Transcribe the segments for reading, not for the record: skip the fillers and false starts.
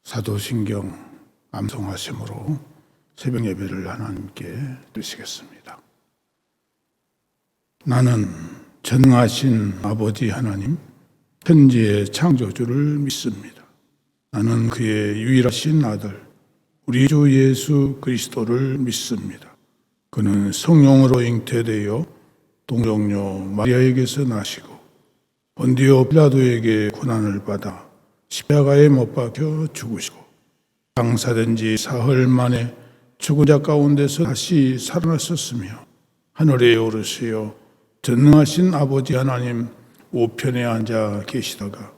사도신경 암송하심으로 새벽 예배를 하나님께 드리시겠습니다. 나는 전능하신 아버지 하나님, 천지의 창조주를 믿습니다. 나는 그의 유일하신 아들, 우리 주 예수 그리스도를 믿습니다. 그는 성령으로 잉태되어 동정녀 마리아에게서 나시고 본디오 빌라도에게 고난을 받아 십자가에 못 박혀 죽으시고 장사된 지 사흘 만에 죽은 자 가운데서 다시 살아나셨으며 하늘에 오르시어 전능하신 아버지 하나님 우편에 앉아 계시다가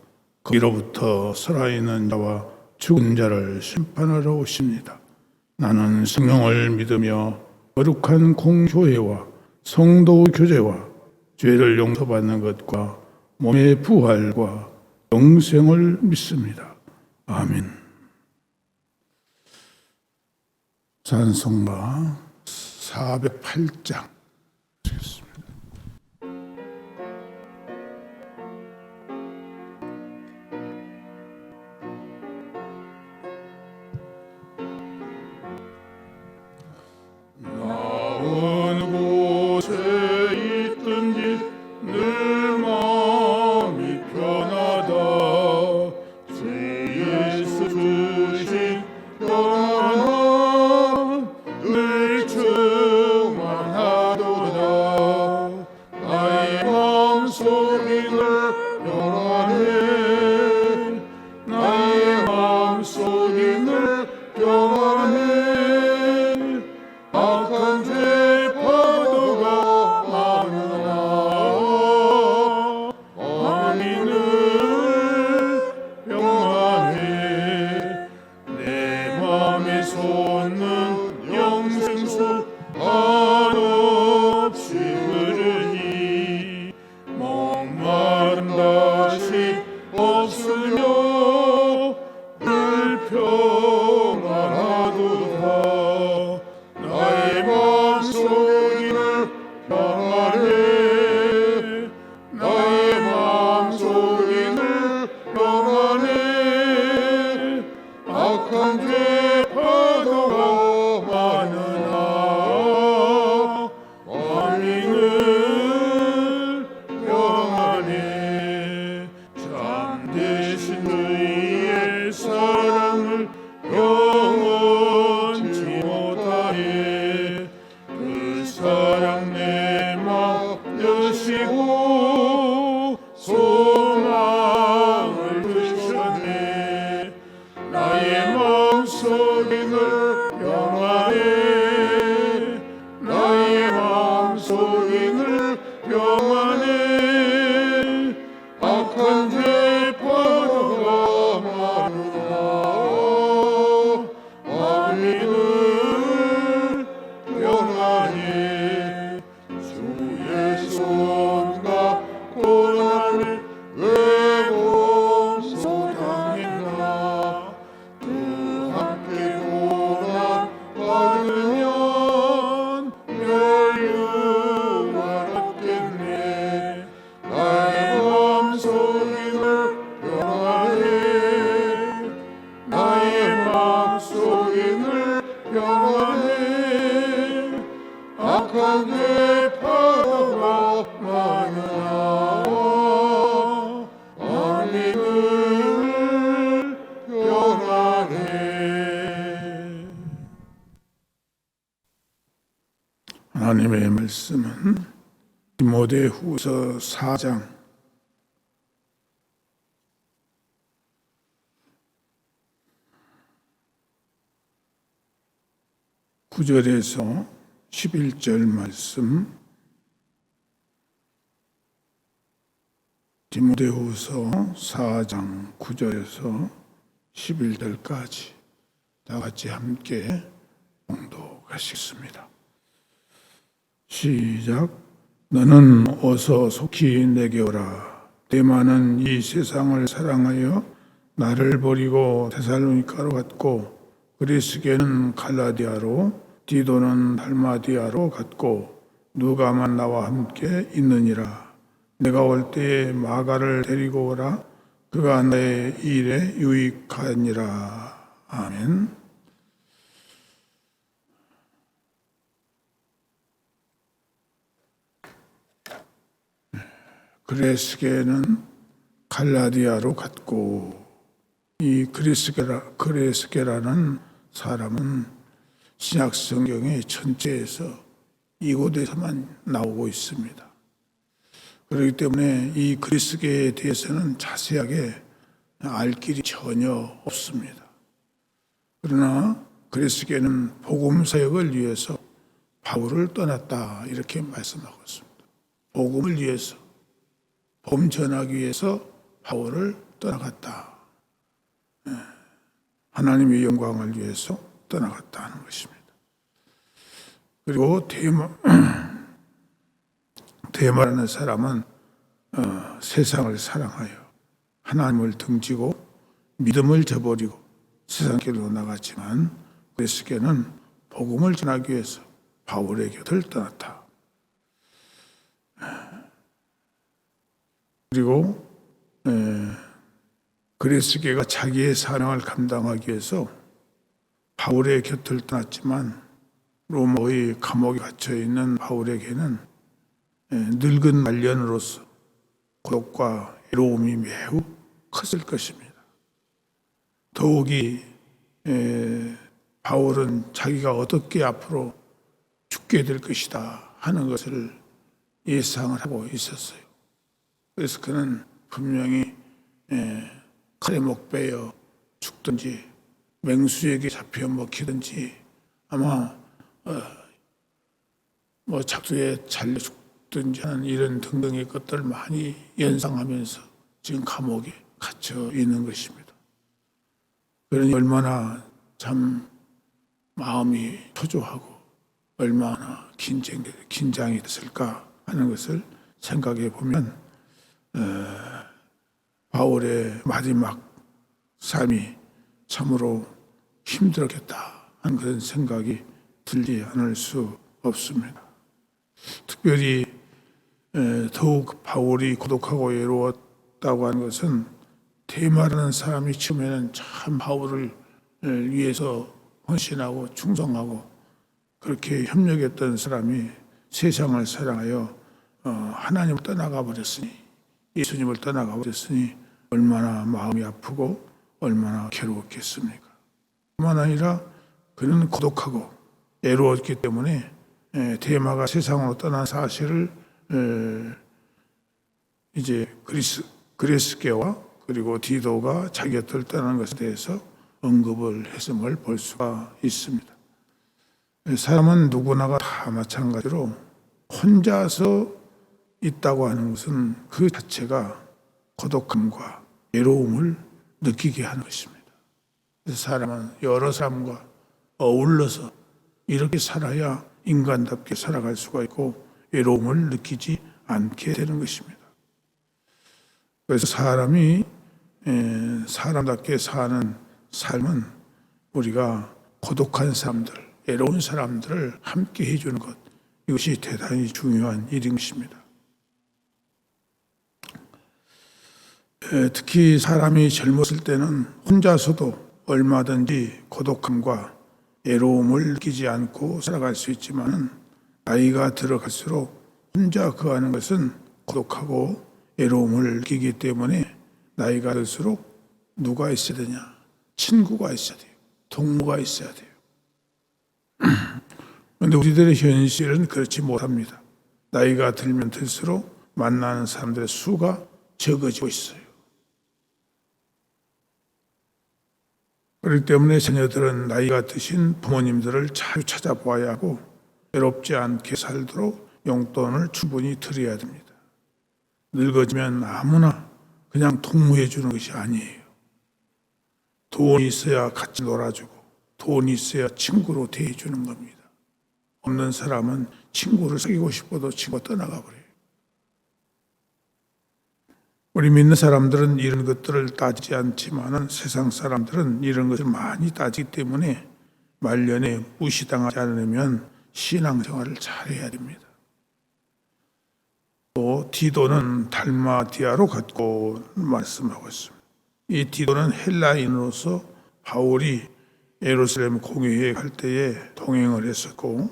거기로부터 살아있는 자와 죽은 자를 심판하러 오십니다. 나는 성령을 믿으며 거룩한 공교회와 성도 교제와 죄를 용서받는 것과 몸의 부활과 영생을 믿습니다. 아멘. 찬송가 408장 드리겠습니다. 하나님의 말씀은 디모데후서 4장 9절에서 11절 말씀, 디모데후서 4장 9절에서 11절까지 다 같이 함께 봉독하시겠습니다. 시작. 너는 어서 속히 내게 오라. 데마는 이 세상을 사랑하여 나를 버리고 데살로니가로 갔고, 그리스게는 갈라디아로, 디도는 달마디아로 갔고, 누가만 나와 함께 있느니라. 내가 올 때에 마가를 데리고 오라. 그가 나의 일에 유익하니라. 아멘. 그레스게는 갈라디아로 갔고, 이 그레스게라는 사람은 신약 성경의 전체에서 이곳에서만 나오고 있습니다. 그렇기 때문에 이 그레스게에 대해서는 자세하게 알 길이 전혀 없습니다. 그러나 그레스게는 복음 사역을 위해서 바울을 떠났다, 이렇게 말씀하고 있습니다. 복음을 위해서, 복음 전하기 위해서 바울을 떠나갔다. 하나님의 영광을 위해서 떠나갔다 하는 것입니다. 그리고 데마라는 사람은 세상을 사랑하여 하나님을 등지고 믿음을 저버리고 세상 길로 나갔지만, 그레스게는 복음을 전하기 위해서 바울의 곁을 떠났다. 그리고 그레스게가 자기의 사명을 감당하기 위해서 바울의 곁을 떠났지만, 로마의 감옥에 갇혀 있는 바울에게는 늙은 말년으로서 고독과 외로움이 매우 컸을 것입니다. 더욱이 바울은 자기가 어떻게 앞으로 죽게 될 것이다 하는 것을 예상을 하고 있었어요. 그래서 그는 분명히 칼에 목 베어 죽든지 맹수에게 잡혀 먹히든지, 아마 작두에 잘려 죽든지 하는 이런 등등의 것들을 많이 연상하면서 지금 감옥에 갇혀 있는 것입니다. 그러니 얼마나 참 마음이 초조하고 얼마나 긴장이 됐을까 하는 것을 생각해 보면, 바울의 마지막 삶이 참으로 힘들었겠다 하는 그런 생각이 들지 않을 수 없습니다. 특별히 더욱 바울이 고독하고 외로웠다고 하는 것은, 데마라는 사람이 처음에는 참 바울을 위해서 헌신하고 충성하고 그렇게 협력했던 사람이 세상을 사랑하여 하나님을 떠나가 버렸으니, 예수님을 떠나가 버렸으니 얼마나 마음이 아프고 얼마나 괴로웠겠습니까? 뿐만 아니라 그는 고독하고 외로웠기 때문에 데마가 세상으로 떠난 사실을 이제 그레스게와 그리고 디도가 자기 곁을 떠나는 것에 대해서 언급을 했음을 볼 수가 있습니다. 사람은 누구나가 다 마찬가지로 혼자서 있다고 하는 것은 그 자체가 고독함과 외로움을 느끼게 하는 것입니다. 그래서 사람은 여러 사람과 어울러서 이렇게 살아야 인간답게 살아갈 수가 있고 외로움을 느끼지 않게 되는 것입니다. 그래서 사람이 사람답게 사는 삶은 우리가 고독한 사람들, 외로운 사람들을 함께 해주는 것, 이것이 대단히 중요한 일인 것입니다. 특히 사람이 젊었을 때는 혼자서도 얼마든지 고독함과 외로움을 느끼지 않고 살아갈 수 있지만, 나이가 들어갈수록 혼자 거하는 것은 고독하고 외로움을 느끼기 때문에 나이가 들수록 누가 있어야 되냐? 친구가 있어야 돼요. 동무가 있어야 돼요. 그런데 우리들의 현실은 그렇지 못합니다. 나이가 들면 들수록 만나는 사람들의 수가 적어지고 있어요. 그렇기 때문에 자녀들은 나이가 드신 부모님들을 자주 찾아보아야 하고, 외롭지 않게 살도록 용돈을 충분히 드려야 됩니다. 늙어지면 아무나 그냥 동무해 주는 것이 아니에요. 돈이 있어야 같이 놀아주고, 돈이 있어야 친구로 대해주는 겁니다. 없는 사람은 친구를 사귀고 싶어도 친구가 떠나가 버려요. 우리 믿는 사람들은 이런 것들을 따지지 않지만, 세상 사람들은 이런 것을 많이 따지기 때문에 말년에 무시당하지 않으려면 신앙생활을 잘해야 됩니다. 또 디도는 달마디아로 갔고 말씀하고 있습니다. 이 디도는 헬라인으로서 바울이 예루살렘 공회에 갈 때에 동행을 했었고,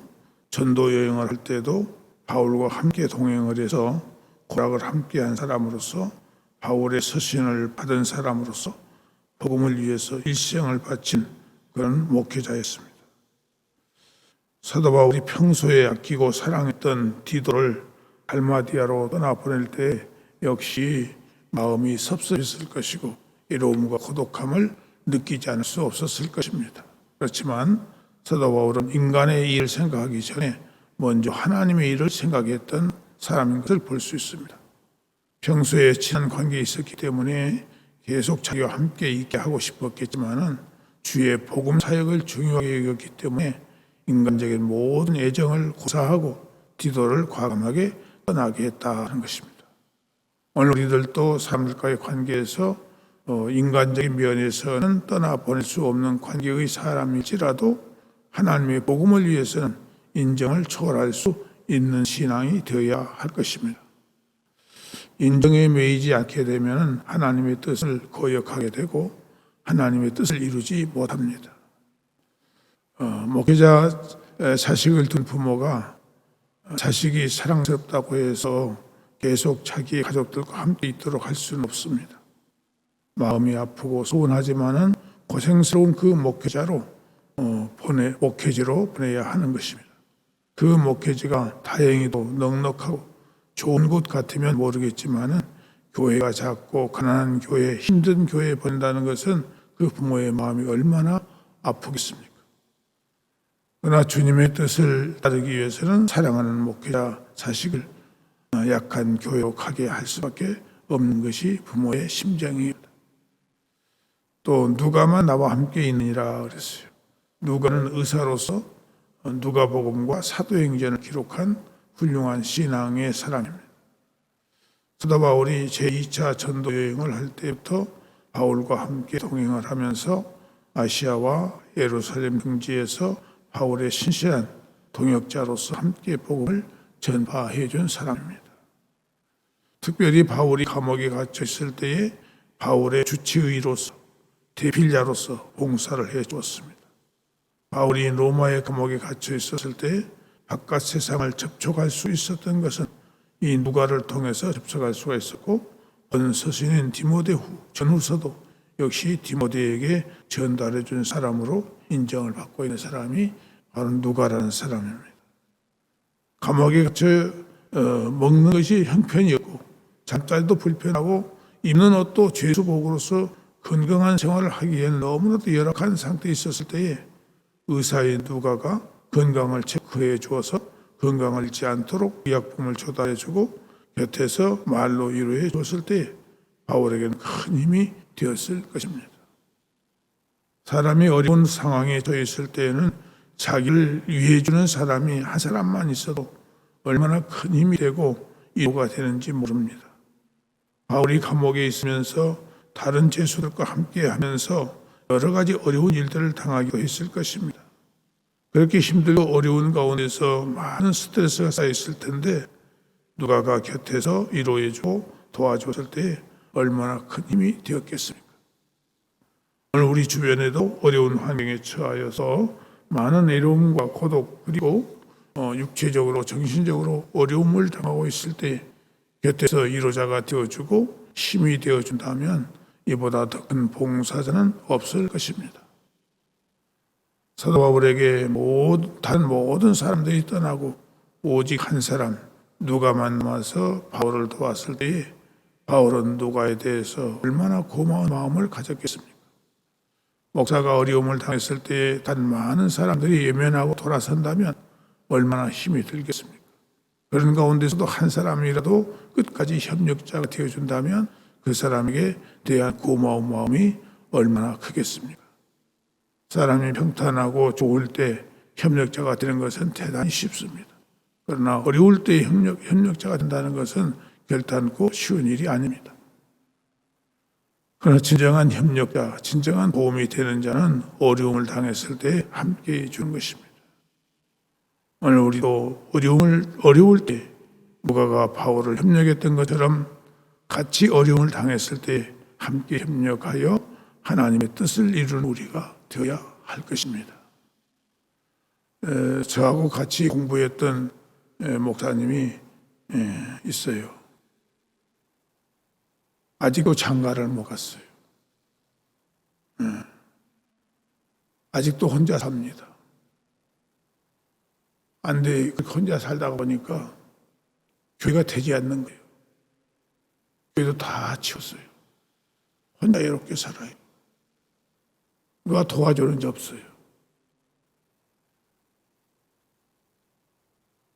전도 여행을 할 때도 바울과 함께 동행을 해서 고락을 함께한 사람으로서, 바울의 서신을 받은 사람으로서 복음을 위해서 일생을 바친 그런 목회자였습니다. 사도 바울이 평소에 아끼고 사랑했던 디도를 달마디아로 떠나보낼 때 역시 마음이 섭섭했을 것이고 외로움과 고독함을 느끼지 않을 수 없었을 것입니다. 그렇지만 사도 바울은 인간의 일을 생각하기 전에 먼저 하나님의 일을 생각했던 사람인 것을 볼 수 있습니다. 평소에 친한 관계에 있었기 때문에 계속 자기와 함께 있게 하고 싶었겠지만은 주의 복음 사역을 중요하게 여겼기 때문에 인간적인 모든 애정을 고사하고 디도를 과감하게 떠나게 했다는 것입니다. 오늘 우리들도 사람들과의 관계에서 인간적인 면에서는 떠나보낼 수 없는 관계의 사람일지라도 하나님의 복음을 위해서는 인정을 초월할 수 있는 신앙이 되어야 할 것입니다. 인정에 매이지 않게 되면 하나님의 뜻을 거역하게 되고 하나님의 뜻을 이루지 못합니다. 목회자 자식을 둔 부모가 자식이 사랑스럽다고 해서 계속 자기의 가족들과 함께 있도록 할 수는 없습니다. 마음이 아프고 소원하지만은 고생스러운 그 목회지로 보내야 하는 것입니다. 그 목회지가 다행히도 넉넉하고 좋은 곳 같으면 모르겠지만은 교회가 작고 가난한 교회, 힘든 교회에 보낸다는 것은 그 부모의 마음이 얼마나 아프겠습니까? 그러나 주님의 뜻을 따르기 위해서는 사랑하는 목회자 자식을 약한 교회로 가게 할 수밖에 없는 것이 부모의 심정입니다. 또 누가만 나와 함께 있느니라 그랬어요. 누가는 의사로서 누가복음과 사도행전을 기록한 훌륭한 신앙의 사람입니다. 사도 바울이 제2차 전도 여행을 할 때부터 바울과 함께 동행을 하면서 아시아와 예루살렘 등지에서 바울의 신실한 동역자로서 함께 복음을 전파해 준 사람입니다. 특별히 바울이 감옥에 갇혀 있을 때에 바울의 주치의로서 대필자로서 봉사를 해 주었습니다. 바울이 로마의 감옥에 갇혀 있었을 때 바깥 세상을 접촉할 수 있었던 것은 이 누가를 통해서 접촉할 수가 있었고, 본서신인 디모데 전후서도 역시 디모데에게 전달해 준 사람으로 인정을 받고 있는 사람이 바로 누가라는 사람입니다. 감옥에 갇혀 먹는 것이 형편이었고 잠자리도 불편하고 입는 옷도 죄수복으로서 건강한 생활을 하기에는 너무나도 열악한 상태에 있었을 때에 의사인 누가가 건강을 체크해 주어서 건강을 잃지 않도록 의약품을 조달해 주고 곁에서 말로 위로해 줬을 때 바울에게는 큰 힘이 되었을 것입니다. 사람이 어려운 상황에 처해 있을 때에는 자기를 위해 주는 사람이 한 사람만 있어도 얼마나 큰 힘이 되고 위로가 되는지 모릅니다. 바울이 감옥에 있으면서 다른 죄수들과 함께 하면서 여러 가지 어려운 일들을 당하기도 했을 것입니다. 그렇게 힘들고 어려운 가운데서 많은 스트레스가 쌓였을 텐데 누가가 곁에서 위로해주고 도와줬을 때 얼마나 큰 힘이 되었겠습니까? 오늘 우리 주변에도 어려운 환경에 처하여서 많은 외로움과 고독 그리고 육체적으로 정신적으로 어려움을 당하고 있을 때 곁에서 위로자가 되어주고 힘이 되어준다면 이보다 더 큰 봉사자는 없을 것입니다. 사도 바울에게 다른 모든 사람들이 떠나고 오직 한 사람 누가만 남아서 바울을 도왔을 때에 바울은 누가에 대해서 얼마나 고마운 마음을 가졌겠습니까? 목사가 어려움을 당했을 때에 단 많은 사람들이 외면하고 돌아선다면 얼마나 힘이 들겠습니까? 그런 가운데서도 한 사람이라도 끝까지 협력자가 되어준다면 그 사람에게 대한 고마운 마음이 얼마나 크겠습니까? 사람이 평탄하고 좋을 때 협력자가 되는 것은 대단히 쉽습니다. 그러나 어려울 때 협력자가 된다는 것은 결단코 쉬운 일이 아닙니다. 그러나 진정한 협력자, 진정한 도움이 되는 자는 어려움을 당했을 때 함께 해주는 것입니다. 오늘 우리도 어려울 때 누가가 바울을 협력했던 것처럼 같이 어려움을 당했을 때 함께 협력하여 하나님의 뜻을 이루는 우리가 되어야 할 것입니다. 저하고 같이 공부했던 목사님이 있어요. 아직도 장가를 못 갔어요. 아직도 혼자 삽니다. 안 돼, 혼자 살다가 보니까 교회가 되지 않는 거예요. 교회도 다 치웠어요. 혼자 외롭게 살아요. 누가 도와주는 게 없어요.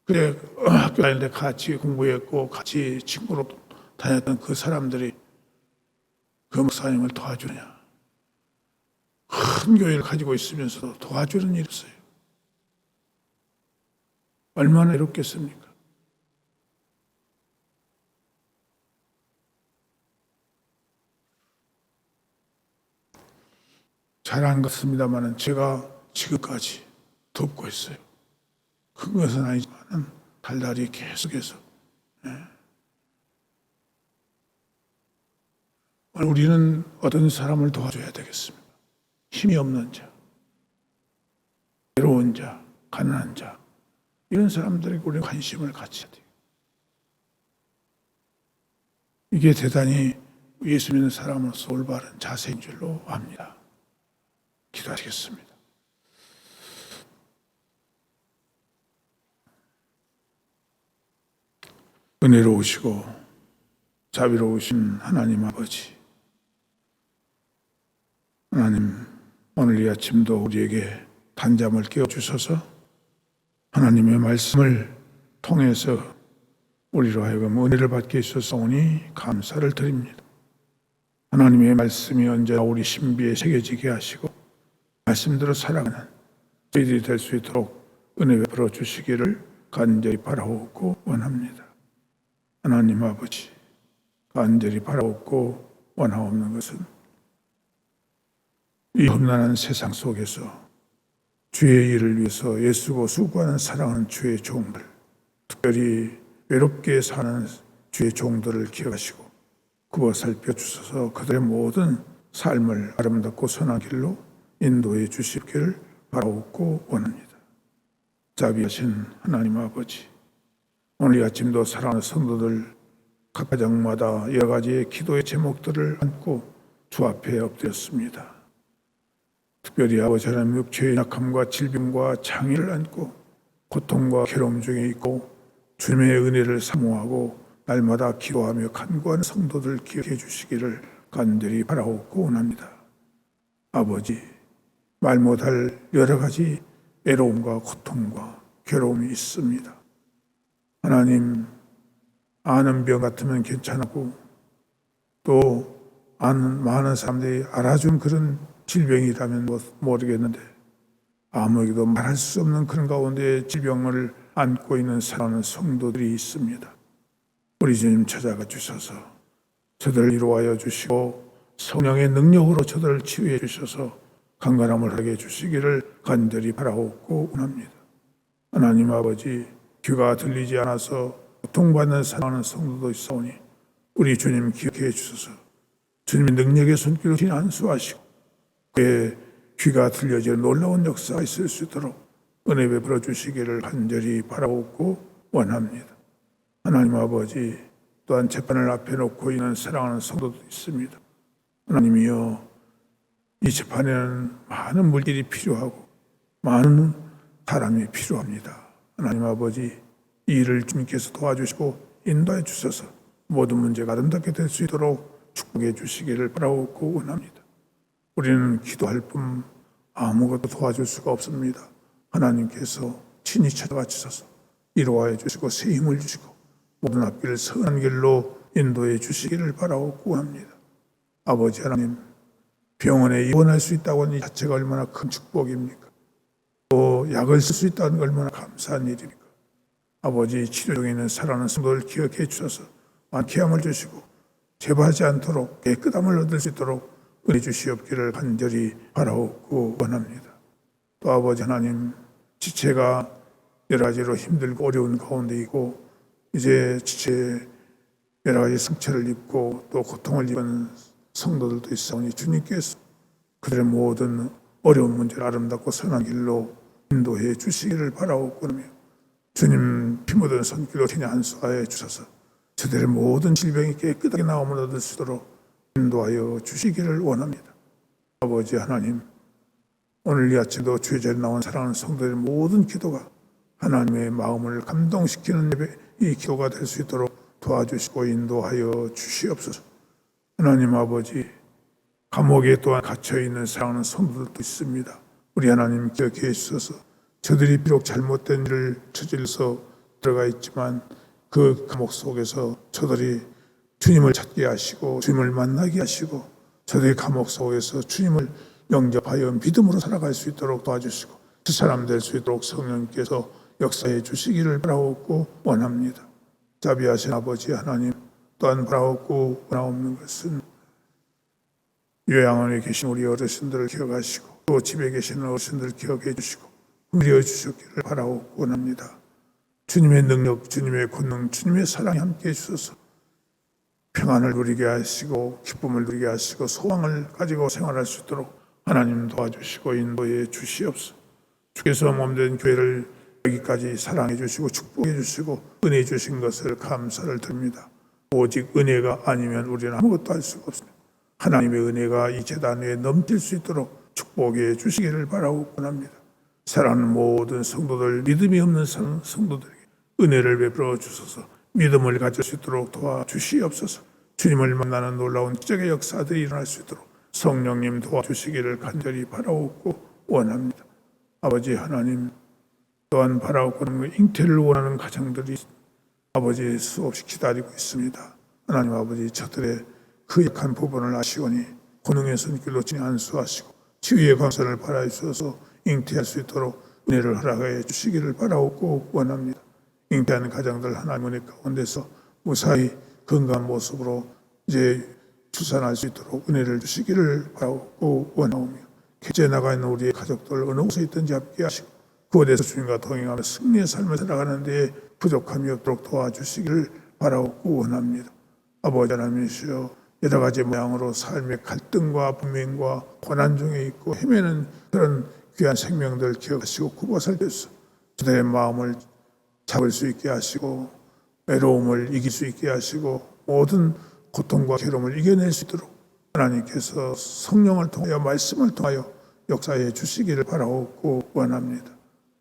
그래, 학교 다닐 때 같이 공부했고 같이 친구로 다녔던 그 사람들이 그 목사님을 도와주느냐. 큰 교회를 가지고 있으면서도 도와주는 일이 없어요. 얼마나 외롭겠습니까? 잘 안 같습니다만 제가 지금까지 돕고 있어요. 큰 것은 아니지만 달달이 계속해서. 우리는 어떤 사람을 도와줘야 되겠습니까? 힘이 없는 자, 외로운 자, 가난한 자, 이런 사람들에게 우리는 관심을 갖춰야 돼요. 이게 대단히 예수 믿는 사람으로서 올바른 자세인 줄로 압니다. 기도하시겠습니다. 은혜로우시고 자비로우신 하나님 아버지, 하나님, 오늘 이 아침도 우리에게 단잠을 깨워주셔서 하나님의 말씀을 통해서 우리로 하여금 은혜를 받게 해주셔서오니 감사를 드립니다. 하나님의 말씀이 언제나 우리 신비에 새겨지게 하시고 말씀대로 살아가는 저희들이 될 수 있도록 은혜 베풀어 주시기를 간절히 바라옵고 원합니다. 하나님 아버지, 간절히 바라옵고 원하옵는 것은 이 험난한 세상 속에서 주의 일을 위해서 애쓰고 수고하는 사랑하는 주의 종들, 특별히 외롭게 사는 주의 종들을 기억하시고 그와 살펴주셔서 그들의 모든 삶을 아름답고 선한 길로 인도해 주시기를 바라옵고 원합니다. 자비하신 하나님 아버지, 오늘 이 아침도 사랑하는 성도들 각 가정마다 여러 가지의 기도의 제목들을 안고 주 앞에 엎드렸습니다. 특별히 아버지 하나님, 육체의 약함과 질병과 장애를 안고 고통과 괴로움 중에 있고 주님의 은혜를 사모하고 날마다 기도하며 간구하는 성도들 기억해 주시기를 간절히 바라옵고 원합니다. 아버지, 말 못할 여러 가지 애로움과 고통과 괴로움이 있습니다. 하나님, 아는 병 같으면 괜찮고 또 아는 많은 사람들이 알아준 그런 질병이라면 모르겠는데 아무에게도 말할 수 없는 그런 가운데 질병을 안고 있는 사랑하는 성도들이 있습니다. 우리 주님 찾아가 주셔서 저들을 위로하여 주시고 성령의 능력으로 저들을 치유해 주셔서 강건함을 하게 해주시기를 간절히 바라옵고 원합니다. 하나님 아버지, 귀가 들리지 않아서 고통받는 사랑하는 성도도 있사오니 우리 주님 기억해 주셔서 주님의 능력의 손길로 안수하시고 그의 귀가 들려지는 놀라운 역사가 있을 수 있도록 은혜 베풀어 주시기를 간절히 바라옵고 원합니다. 하나님 아버지, 또한 재판을 앞에 놓고 있는 사랑하는 성도도 있습니다. 하나님이여, 이 재판에는 많은 물질이 필요하고 많은 사람이 필요합니다. 하나님 아버지, 이 일을 주님께서 도와주시고 인도해 주셔서 모든 문제가 아름답게 될 수 있도록 축복해 주시기를 바라옵고 원합니다. 우리는 기도할 뿐 아무것도 도와줄 수가 없습니다. 하나님께서 친히 찾아와 주셔서 이루어해 주시고 새 힘을 주시고 모든 앞길을 선한 길로 인도해 주시기를 바라옵고 원합니다. 아버지 하나님, 병원에 입원할 수 있다고 하는 이 자체가 얼마나 큰 축복입니까? 또 약을 쓸 수 있다는 게 얼마나 감사한 일입니까? 아버지, 치료 중에 있는 사랑하는 성도를 기억해 주셔서 완쾌함을 주시고 재발하지 않도록 깨끗함을 얻을 수 있도록 은혜 주시옵기를 간절히 바라옵고 원합니다. 또 아버지 하나님, 지체가 여러 가지로 힘들고 어려운 가운데 있고 이제 지체 여러 가지 상처를 입고 또 고통을 입은 성도들도 있사오니 주님께서 그들의 모든 어려운 문제를 아름답고 선한 길로 인도해 주시기를 바라옵고며 주님 피 묻은 손길로 친히 안수하여 주셔서 저들의 모든 질병이 깨끗하게 나음을 얻을 수 있도록 인도하여 주시기를 원합니다. 아버지 하나님, 오늘 이 아침도 주의 자리에 나온 사랑하는 성도들의 모든 기도가 하나님의 마음을 감동시키는 예배, 이 기도가 될 수 있도록 도와주시고 인도하여 주시옵소서. 하나님 아버지, 감옥에 또한 갇혀있는 사랑하는 성도들도 있습니다. 우리 하나님 기억해 주셔서 저들이 비록 잘못된 일을 저질러서 들어가 있지만 그 감옥 속에서 저들이 주님을 찾게 하시고 주님을 만나게 하시고 저들의 감옥 속에서 주님을 영접하여 믿음으로 살아갈 수 있도록 도와주시고 그 사람 될 수 있도록 성령께서 역사해 주시기를 바라옵고 원합니다. 자비하신 아버지 하나님, 또한 바라옵고 원하옵는 것은 요양원에 계신 우리 어르신들을 기억하시고 또 집에 계시는 어르신들을 기억해 주시고 의리해 주셨기를 바라옵고 원합니다. 주님의 능력, 주님의 권능, 주님의 사랑이 함께해 주셔서 평안을 누리게 하시고 기쁨을 누리게 하시고 소망을 가지고 생활할 수 있도록 하나님 도와주시고 인도해 주시옵소서. 주께서 몸된 교회를 여기까지 사랑해 주시고 축복해 주시고 은혜 주신 것을 감사를 드립니다. 오직 은혜가 아니면 우리는 아무것도 할 수가 없습니다. 하나님의 은혜가 이 제단 위에 넘칠 수 있도록 축복해 주시기를 바라옵고 합니다. 사랑하는 모든 성도들, 믿음이 없는 성도들에게 은혜를 베풀어 주셔서 믿음을 가질 수 있도록 도와주시옵소서. 주님을 만나는 놀라운 기적의 역사들이 일어날 수 있도록 성령님 도와주시기를 간절히 바라옵고 원합니다. 아버지 하나님, 또한 바라옵고 잉태를 원하는 가정들이 아버지 수없이 기다리고 있습니다. 하나님 아버지, 저들의 그 약한 부분을 아시오니 권능의 손길로 친히 안수하시고 치유의 광선을 발하여주셔서 잉태할 수 있도록 은혜를 허락하여 주시기를 바라옵고 원합니다. 잉태하는 가정들 하나님 은혜 가운데서 무사히 건강한 모습으로 이제 출산할 수 있도록 은혜를 주시기를 바라옵고 원하오며 객지에 나가 있는 우리의 가족들 어느 곳에 있든지 함께 하시고 그곳에서 주님과 동행하며 승리의 삶을 살아가는 데에 부족함이 없도록 도와주시기를 바라옵고 원합니다. 아버지 하나님이시여, 여러 가지 모양으로 삶의 갈등과 분명과 고난 중에 있고 헤매는 그런 귀한 생명들 기억하시고 구보살펴서 그들의 마음을 잡을 수 있게 하시고 외로움을 이길 수 있게 하시고 모든 고통과 괴로움을 이겨낼 수 있도록 하나님께서 성령을 통하여 말씀을 통하여 역사해 주시기를 바라옵고 원합니다.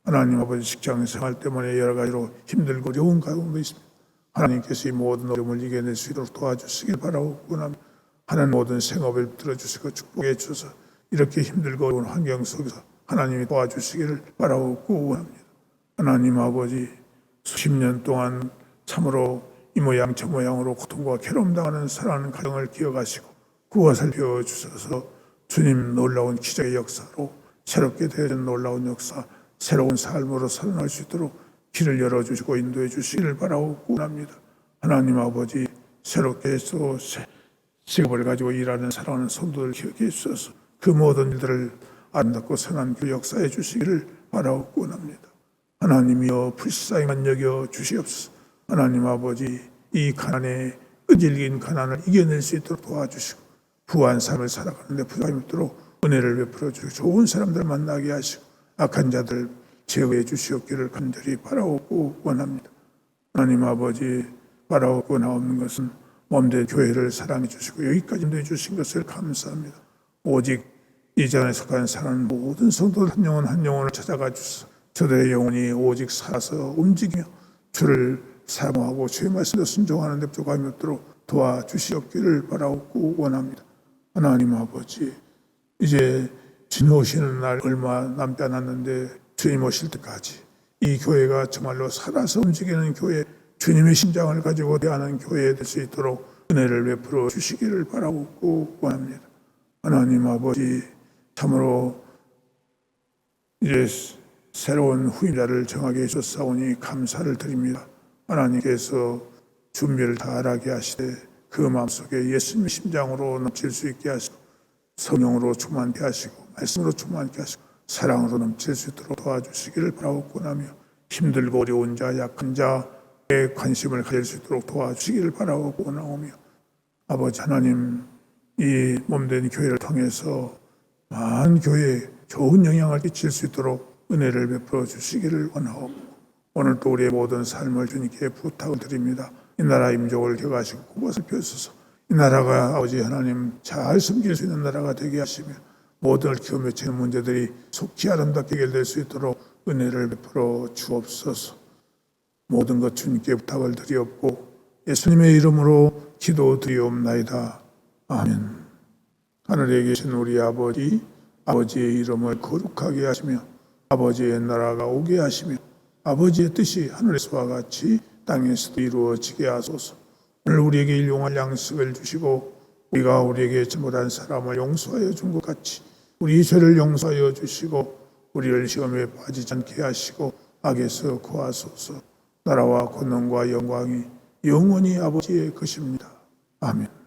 하나님 아버지, 직장 생활 때문에 여러 가지로 힘들고 어려운 가운데 있습니다. 하나님께서 이 모든 어려움을 이겨낼 수 있도록 도와주시길 바라옵고 원합니다. 하나님 모든 생업을 들어주시고 축복해 주셔서 이렇게 힘들고 어려운 환경 속에서 하나님이 도와주시기를 바라옵고 원합니다. 하나님 아버지, 수십 년 동안 참으로 이 모양 저 모양으로 고통과 괴로움 당하는 사랑하는 가정을 기억하시고 구워 살펴 주셔서 주님 놀라운 기적의 역사로 새롭게 되어진 놀라운 역사, 새로운 삶으로 살아날 수 있도록 길을 열어주시고 인도해 주시기를 바라옵고 합니다. 하나님 아버지, 새롭게 또 직업을 가지고 일하는 사랑하는 성도들 기억해 주셔서 그 모든 일들을 아름답고 선한 그 역사해 주시기를 바라옵고 합니다. 하나님이여 불쌍히만 여겨 주시옵소서. 하나님 아버지, 이 가난의 끈질긴 가난을 이겨낼 수 있도록 도와주시고 부한 삶을 살아가는데 부담이 없도록 은혜를 베풀어 주시고 좋은 사람들 만나게 하시고 악한 자들 제어해 주시옵기를 간절히 바라옵고 원합니다. 하나님 아버지, 바라옵고 나오는 것은 몸된 교회를 사랑해 주시고 여기까지 인도해 주신 것을 감사합니다. 오직 이 잔에 속한 사랑하는 모든 성도들 한 영혼 한 영혼을 찾아가 주소서. 저들의 영혼이 오직 살아서 움직이며 주를 사모하고 주의 말씀에 순종하는 데 부족함이 없도록 도와주시옵기를 바라옵고 원합니다. 하나님 아버지, 이제 주님 오시는 날 얼마 남지 않았는데 주님 오실 때까지 이 교회가 정말로 살아서 움직이는 교회, 주님의 심장을 가지고 대하는 교회에 될 수 있도록 은혜를 베풀어 주시기를 바라옵고 원합니다. 하나님 아버지, 참으로 이제 새로운 후임자를 정하게 해주셨사오니 감사를 드립니다. 하나님께서 준비를 다하게 하시되 그 마음속에 예수님의 심장으로 넘칠 수 있게 하시고 성령으로 충만케 하시고 말씀으로 충만케 하시고 사랑으로 넘칠 수 있도록 도와주시기를 바라옵고 하며 힘들고 어려운 자, 약한 자의 관심을 가질 수 있도록 도와주시기를 바라옵고 나오며 아버지 하나님, 이 몸된 교회를 통해서 많은 교회에 좋은 영향을 끼칠 수 있도록 은혜를 베풀어 주시기를 원하옵고, 오늘도 우리의 모든 삶을 주님께 부탁을 드립니다. 이 나라 임종을 격하시고 굽어서 펴소서. 이 나라가 아버지 하나님 잘 섬길 수 있는 나라가 되게 하시며, 모든 얽히고 맺히는 문제들이 속히 아름답게 해결될 수 있도록 은혜를 베풀어 주옵소서. 모든 것 주님께 부탁을 드리옵고 예수님의 이름으로 기도드리옵나이다. 아멘. 하늘에 계신 우리 아버지, 아버지의 이름을 거룩하게 하시며 아버지의 나라가 오게 하시며 아버지의 뜻이 하늘에서와 같이 땅에서도 이루어지게 하소서. 오늘 우리에게 일용할 양식을 주시고 우리가 우리에게 잘못한 사람을 용서하여 준 것 같이 우리 죄를 용서하여 주시고 우리를 시험에 빠지지 않게 하시고 악에서 구하소서. 나라와 권능과 영광이 영원히 아버지의 것입니다. 아멘.